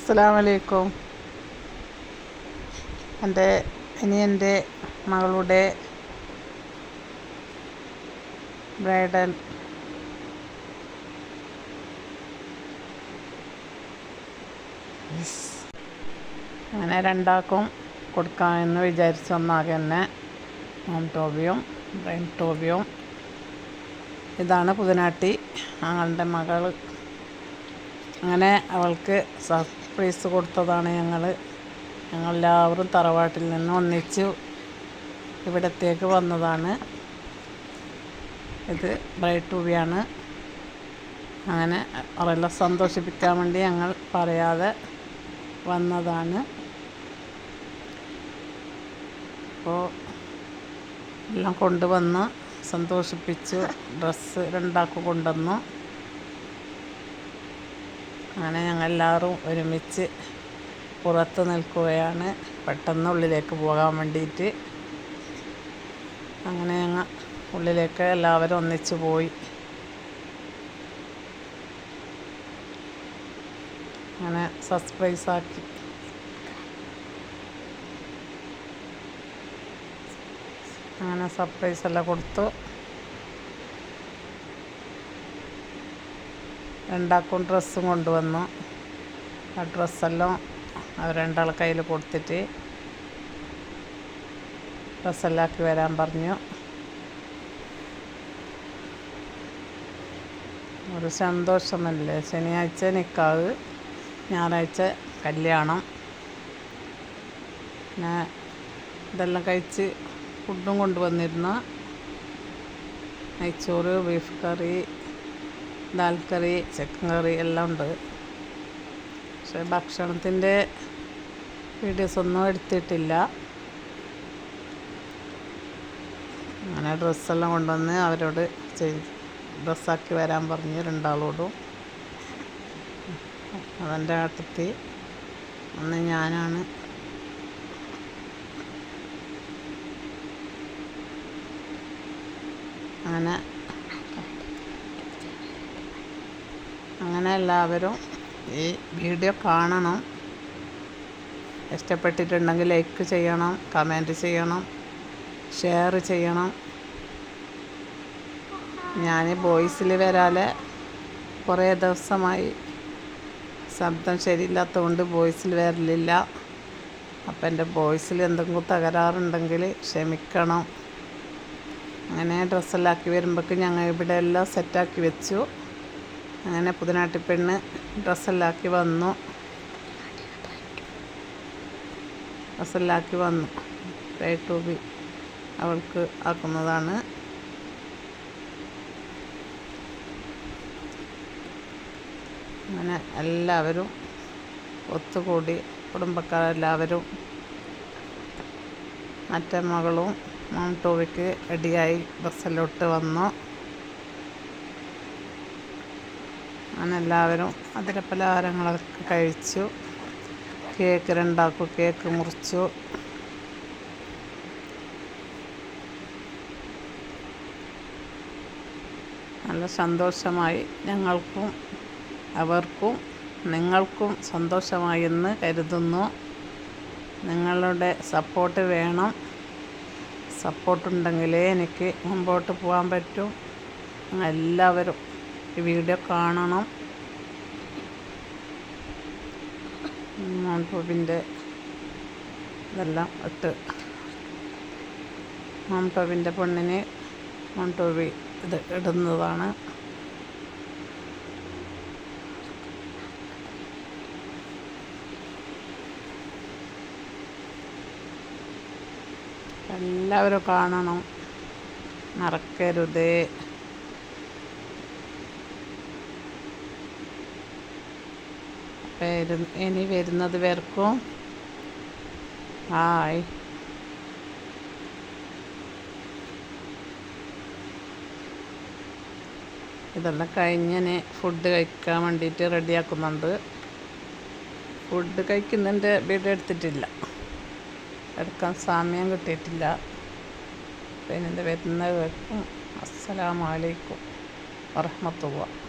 അസ്സലാമു അലൈക്കും. എൻ്റെ മകളുടെ ബ്രൈഡൽ അങ്ങനെ രണ്ടാൾക്കും കൊടുക്കാമെന്ന് വിചാരിച്ച് ഒന്നാകെ തന്നെ മോം ടോബിയും ബ്രൈൻ ടോബിയും. ഇതാണ് പുതിനാട്ടി ഞങ്ങളുടെ മകൾ. അങ്ങനെ അവൾക്ക് സർപ്രൈസ് കൊടുത്തതാണ്. ഞങ്ങളെല്ലാവരും തറവാട്ടിൽ നിന്ന് ഒന്നിച്ച് ഇവിടത്തേക്ക് വന്നതാണ്. ഇത് ബ്രൈഡ് ടൂബിയാണ്. അങ്ങനെ അവരെല്ലാം സന്തോഷിപ്പിക്കാൻ വേണ്ടി ഞങ്ങൾ പറയാതെ വന്നതാണ്. അപ്പോൾ എല്ലാം കൊണ്ടുവന്ന് സന്തോഷിപ്പിച്ചു. ഡ്രസ്സ് രണ്ടാൾക്ക് കൊണ്ടുവന്നു. അങ്ങനെ ഞങ്ങളെല്ലാവരും ഒരുമിച്ച് പുറത്ത് നിൽക്കുകയാണ്, പെട്ടെന്ന് ഉള്ളിലേക്ക് പോകാൻ വേണ്ടിയിട്ട്. അങ്ങനെ ഞങ്ങൾ ഉള്ളിലേക്ക് എല്ലാവരും ഒന്നിച്ച് പോയി. അങ്ങനെ സർപ്രൈസാക്കി. അങ്ങനെ സർപ്രൈസ് എല്ലാം കൊടുത്തു. രണ്ടാൾക്കും ഡ്രസ്സും കൊണ്ടുവന്നു. ആ ഡ്രസ്സെല്ലാം അവർ രണ്ടാളെ കയ്യിൽ കൊടുത്തിട്ട് ഡ്രസ്സെല്ലാം ആക്കി വരാൻ പറഞ്ഞു. ഒരു സന്തോഷമല്ലേ. ശനിയാഴ്ച നിക്കാഹ്, ഞായറാഴ്ച കല്യാണം. പിന്നെ ഇതെല്ലാം കഴിച്ച് ഫുഡും കൊണ്ടുവന്നിരുന്നു. നെയ്ച്ചോറ്, ബീഫ് കറി, ദാൽ കറി, ചിക്കൻ കറി എല്ലാം ഉണ്ട്. പക്ഷെ ഭക്ഷണത്തിൻ്റെ വീഡിയോസൊന്നും എടുത്തിട്ടില്ല. അങ്ങനെ ഡ്രസ്സെല്ലാം കൊണ്ടുവന്ന് അവരോട് ഡ്രസ്സാക്കി വരാൻ പറഞ്ഞ് രണ്ടാളോടും. അതെൻ്റെ ഏട്ടത്തി, അന്ന് ഞാനാണ്. അങ്ങനെ എല്ലാവരും ഈ വീഡിയോ കാണണം. ഇഷ്ടപ്പെട്ടിട്ടുണ്ടെങ്കിൽ ലൈക്ക് ചെയ്യണം, കമൻറ്റ് ചെയ്യണം, ഷെയർ ചെയ്യണം. ഞാൻ വോയിസിൽ വരാതെ കുറേ ദിവസമായി ശബ്ദം ശരിയില്ലാത്തതുകൊണ്ട് വോയിസിൽ വരലില്ല. അപ്പം എൻ്റെ വോയിസിൽ എന്തെങ്കിലും തകരാറുണ്ടെങ്കിൽ ക്ഷമിക്കണം. അങ്ങനെ ഡ്രസ്സെല്ലാം ആക്കി വരുമ്പോഴേക്ക് ഞങ്ങൾ ഇവിടെ എല്ലാം സെറ്റാക്കി വെച്ചു. അങ്ങനെ പുതിനാട്ടി പെണ്ണ് ഡ്രസ്സെല്ലാം ആക്കി വന്നു. ബ്രൈഡ് ടൂബി അവൾക്ക് ആക്കുന്നതാണ്. അങ്ങനെ എല്ലാവരും ഒത്തുകൂടി, കുടുംബക്കാരെല്ലാവരും. മറ്റേ മകളും മോം ടോബിക്ക് റെഡിയായി ഡ്രസ്സെല്ലാം ഇട്ട് വന്നു. അങ്ങനെ എല്ലാവരും മധുരപലഹാരങ്ങളൊക്കെ കഴിച്ചു. കേക്ക് രണ്ടാക്കും കേക്ക് മുറിച്ചു. നല്ല സന്തോഷമായി. ഞങ്ങൾക്കും അവർക്കും നിങ്ങൾക്കും സന്തോഷമായി എന്ന് കരുതുന്നു. നിങ്ങളുടെ സപ്പോർട്ട് വേണം. സപ്പോർട്ടുണ്ടെങ്കിലേ എനിക്ക് മുമ്പോട്ട് പോകാൻ പറ്റും. എല്ലാവരും ഈ വീഡിയോ കാണണം. മോം ടോബിൻ്റെ ഇതെല്ലാം ഇട്ട് മോം ടോബിൻ്റെ പെണ്ണിന് മോം ടോബി ഇത് ഇടുന്നതാണ്. എല്ലാവരും കാണണം, മറക്കരുത്. ഇനി വരുന്നത് പേർക്കും ഹായ്. ഇതെല്ലാം കഴിഞ്ഞ് ഫുഡ് കഴിക്കാൻ വേണ്ടിയിട്ട് റെഡിയാക്കുന്നുണ്ട്. ഫുഡ് കഴിക്കുന്നതിൻ്റെ വീഡിയോ എടുത്തിട്ടില്ല, എടുക്കാൻ സമയം കിട്ടിയിട്ടില്ല. പിന്നെ വരുന്നവർക്കും അസ്സലാമു അലൈക്കും വറഹ്മത്തുള്ളാഹി.